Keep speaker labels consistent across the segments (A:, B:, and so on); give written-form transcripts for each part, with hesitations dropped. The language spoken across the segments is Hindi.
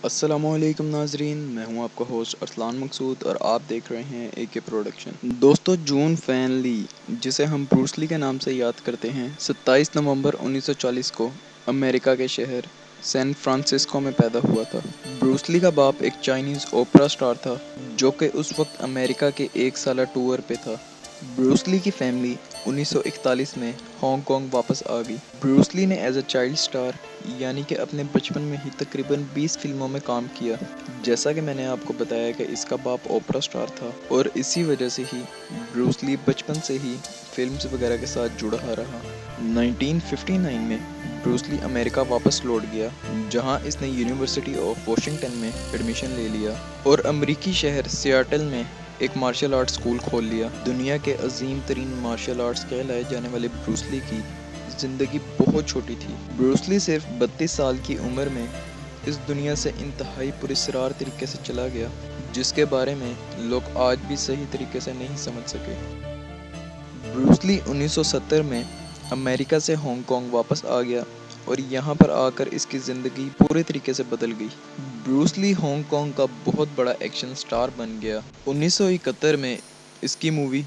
A: अस्सलामुअलैकुम नाजरीन, मैं हूं आपका होस्ट अरसलान मकसूद और आप देख रहे हैं एके प्रोडक्शन। दोस्तों, जून फैन ली, जिसे हम ब्रूस ली के नाम से याद करते हैं, 27 नवंबर 1940 को अमेरिका के शहर सैन फ्रांसिस्को में पैदा हुआ था। ब्रूस ली का बाप एक चाइनीज़ ओपेरा स्टार था जो कि उस वक्त अमेरिका के एक साला टूर पे था। ब्रूस ली की फैमिली 1941 में हांगकांग वापस आ गई। ब्रूस ली ने एज अ चाइल्ड स्टार यानी कि अपने बचपन में ही तकरीबन 20 फिल्मों में काम किया। जैसा कि मैंने आपको बताया कि इसका बाप ओपेरा स्टार था और इसी वजह से ही ब्रूस ली बचपन से ही फिल्म्स वगैरह के साथ जुड़ा रहा। 1959 में ब्रूस ली अमेरिका वापस लौट गया, जहां इसने यूनिवर्सिटी ऑफ वॉशिंगटन में एडमिशन ले लिया और अमेरिकी शहर सियाटल में एक मार्शल आर्ट स्कूल खोल लिया। दुनिया के अजीम तरीन मार्शल आर्ट्स कहलाए जाने वाले ब्रूस ली की ज़िंदगी बहुत छोटी थी। ब्रूस ली सिर्फ 32 साल की उम्र में इस दुनिया से इंतहाई पुरस्कार तरीके से चला गया, जिसके बारे में लोग आज भी सही तरीके से नहीं समझ सके। ब्रूस ली 1970 में अमेरिका से हांगकांग वापस आ गया और यहाँ पर आकर इसकी ज़िंदगी पूरे तरीके से बदल गई। ब्रूस ली हांगकांग का बहुत बड़ा एक्शन स्टार बन गया। 1971 में इसकी मूवी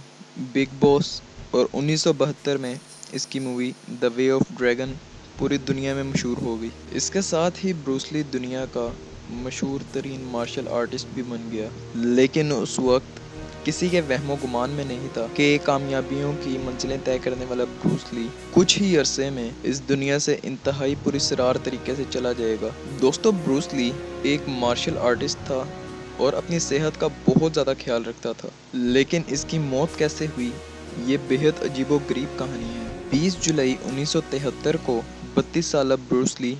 A: बिग बॉस और 1972 में इसकी movie the way of dragon पूरी दुनिया में मशहूर हो गई। इसके साथ ही ब्रूस ली दुनिया का मशहूर तरीन मार्शल आर्टिस्ट भी बन गया, लेकिन उस वक्त किसी के वहमो गुमान में नहीं था कि कामयाबियों की मंजिलें तय करने वाला ब्रूस ली कुछ ही अरसे में इस दुनिया से इंतहाई पुरस्कार तरीके से चला जाएगा। दोस्तों, ब्रूस ली एक मार्शल आर्टिस्ट था और अपनी सेहत का बहुत ज़्यादा ख्याल रखता था, लेकिन इसकी मौत कैसे हुई, ये बेहद अजीबोगरीब कहानी है। 20 जुलाई 1973 को 32 साला ब्रूस ली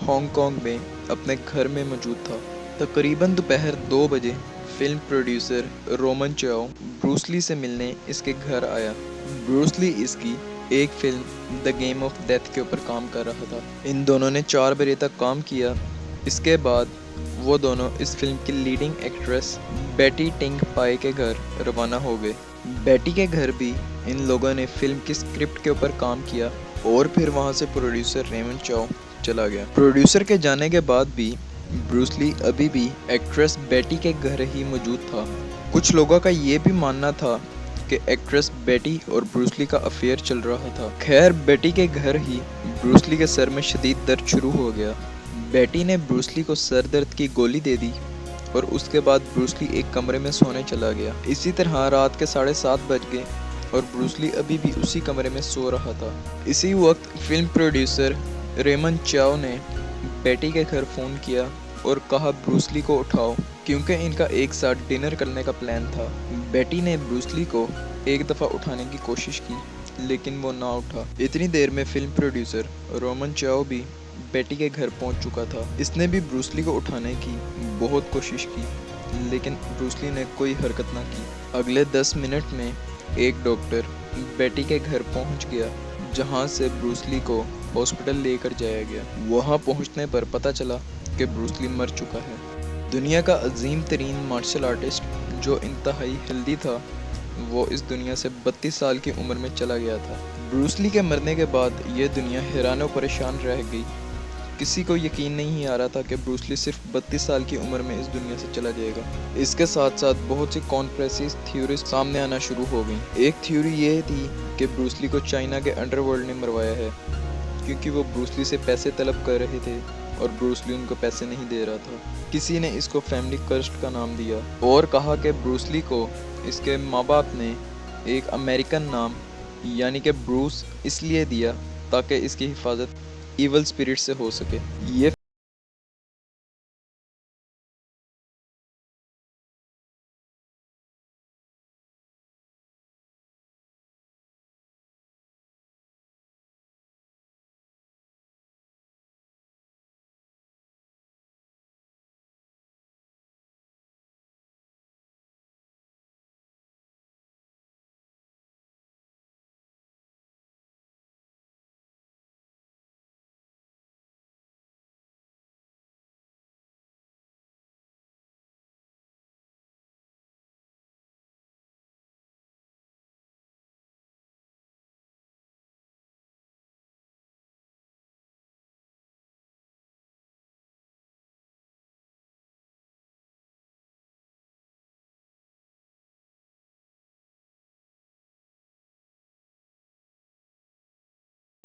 A: हांगकांग में अपने घर में मौजूद था। तकरीबन दोपहर 2 बजे फिल्म प्रोड्यूसर रोमन चाओ ब्रूस ली से मिलने इसके घर आया। ब्रूस ली इसकी एक film the game of death के ऊपर काम कर रहा था। इन दोनों ने 4 बजे तक काम किया। इसके बाद वो दोनों इस फिल्म की लीडिंग एक्ट्रेस बेटी टिंग पाई के घर रवाना हो गए। बेटी के घर भी इन लोगों ने फिल्म की स्क्रिप्ट के ऊपर काम किया और फिर वहाँ से प्रोड्यूसर रेमन चाओ चला गया। प्रोड्यूसर के जाने के बाद भी ब्रूस ली अभी भी एक्ट्रेस बेटी के घर ही मौजूद था। कुछ लोगों का ये भी मानना था कि एक्ट्रेस बेटी और ब्रूस ली का अफेयर चल रहा था। खैर, बेटी के घर ही ब्रूस ली के सर में शदीद दर्द शुरू हो गया। बेटी ने ब्रूस ली को सर दर्द की गोली दे दी और उसके बाद ब्रूस ली एक कमरे में सोने चला गया। इसी तरह रात के 7:30 बज गए और ब्रूस ली अभी भी उसी कमरे में सो रहा था। इसी वक्त फिल्म प्रोड्यूसर रेमन चाओ ने बेटी के घर फ़ोन किया और कहा ब्रूस ली को उठाओ, क्योंकि इनका एक साथ डिनर करने का प्लान था। बेटी ने ब्रूस ली को एक दफ़ा उठाने की कोशिश की, लेकिन वो ना उठा। इतनी देर में फिल्म प्रोड्यूसर रोमन चाओ भी बेटी के घर पहुंच चुका था। इसने भी ब्रूस ली को उठाने की बहुत कोशिश की, लेकिन ब्रूस ली ने कोई हरकत ना की। अगले 10 मिनट में एक डॉक्टर बेटी के घर पहुंच गया, जहां से ब्रूस ली को हॉस्पिटल लेकर जाया गया। वहां पहुंचने पर पता चला कि ब्रूस ली मर चुका है। दुनिया का अजीम तरीन मार्शल आर्टिस्ट जो इंतहाई हेल्दी था, वो इस दुनिया से 32 साल की उम्र में चला गया था। ब्रूस ली के मरने के बाद ये दुनिया हैरान और परेशान रह गई। किसी को यकीन नहीं आ रहा था कि ब्रूस ली सिर्फ 32 साल की उम्र में इस दुनिया से चला जाएगा। इसके साथ साथ बहुत सी कॉन्स्पिरेसी थ्योरीज सामने आना शुरू हो गई। एक थ्योरी ये थी कि ब्रूस ली को चाइना के अंडरवर्ल्ड ने मरवाया है, क्योंकि वो ब्रूस ली से पैसे तलब कर रहे थे और ब्रूस ली उनको पैसे नहीं दे रहा था। किसी ने इसको फैमिली कर्स्ट का नाम दिया और कहा कि ब्रूस ली को इसके माँ बाप ने एक अमेरिकन नाम यानी कि ब्रूस इसलिए दिया ताकि इसकी हिफाजत इवल स्पिरिट से हो सके। ये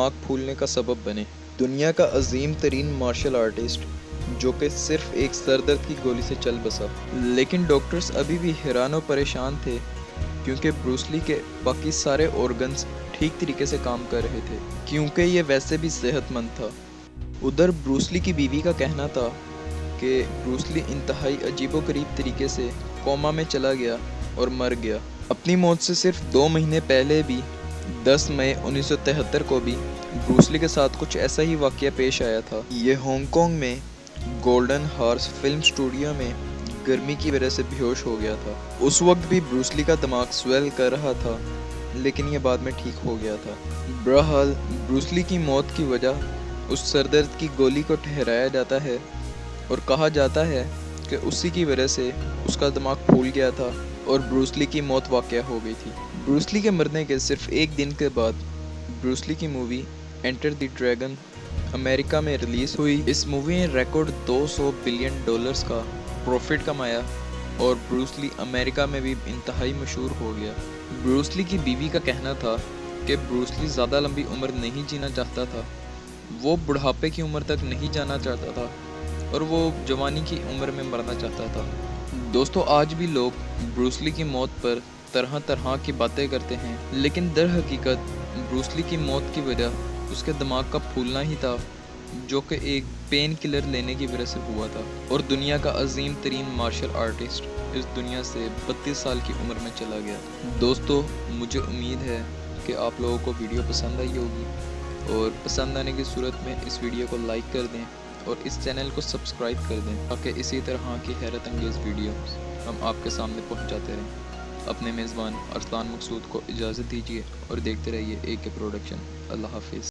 A: आँख फूलने का सबब बने। दुनिया का अजीम तरीन मार्शल आर्टिस्ट जो कि सिर्फ एक सर दर्द की गोली से चल बसा, लेकिन डॉक्टर्स अभी भी हैरान और परेशान थे क्योंकि ब्रूस ली के बाकी सारे ऑर्गन्स ठीक तरीके से काम कर रहे थे, क्योंकि ये वैसे भी सेहतमंद था। उधर ब्रूस ली की बीवी का कहना था कि ब्रूस ली इंतहाई अजीबोगरीब तरीके से कोमा में चला गया और मर गया। अपनी मौत से सिर्फ 2 महीने पहले भी 10 मई 1973 को भी ब्रूस ली के साथ कुछ ऐसा ही वाक़या पेश आया था। ये हांगकांग में गोल्डन हॉर्स फिल्म स्टूडियो में गर्मी की वजह से बेहोश हो गया था। उस वक्त भी ब्रूस ली का दिमाग स्वेल कर रहा था, लेकिन यह बाद में ठीक हो गया था। बहरहाल ब्रूस ली की मौत की वजह उस सरदर्द की गोली को ठहराया जाता है और कहा जाता है कि उसी की वजह से उसका दिमाग फूल गया था और ब्रूस ली की मौत वाक़या हो गई थी। ब्रूस ली के मरने के सिर्फ एक दिन के बाद ब्रूस ली की movie enter the dragon America में रिलीज़ हुई। इस मूवी ने रिकॉर्ड $200 बिलियन का प्रॉफिट कमाया और ब्रूस ली अमेरिका में भी इंतहाई मशहूर हो गया। ब्रूस ली की बीवी का कहना था कि ब्रूस ली ज़्यादा लंबी उम्र नहीं जीना चाहता था, वो बुढ़ापे की उम्र तक नहीं जाना चाहता था और वो जवानी की उम्र में मरना चाहता था। दोस्तों, आज भी लोग ब्रूस ली की मौत पर तरह तरह की बातें करते हैं, लेकिन दर हकीकत ब्रूस ली की मौत की वजह उसके दिमाग का फूलना ही था, जो कि एक पेन किलर लेने की वजह से हुआ था। और दुनिया का अजीम तरीन मार्शल आर्टिस्ट इस दुनिया से 32 साल की उम्र में चला गया। दोस्तों, मुझे उम्मीद है कि आप लोगों को वीडियो पसंद आई होगी, और पसंद आने की सूरत में इस वीडियो को लाइक कर दें और इस चैनल को सब्सक्राइब कर दें ताकि इसी तरह की हैरत अंगेज़ वीडियो हम आपके सामने पहुंचाते रहें। अपने मेज़बान अरसलान मकसूद को इजाज़त दीजिए और देखते रहिए AK प्रोडक्शन। अल्लाह हाफिज़।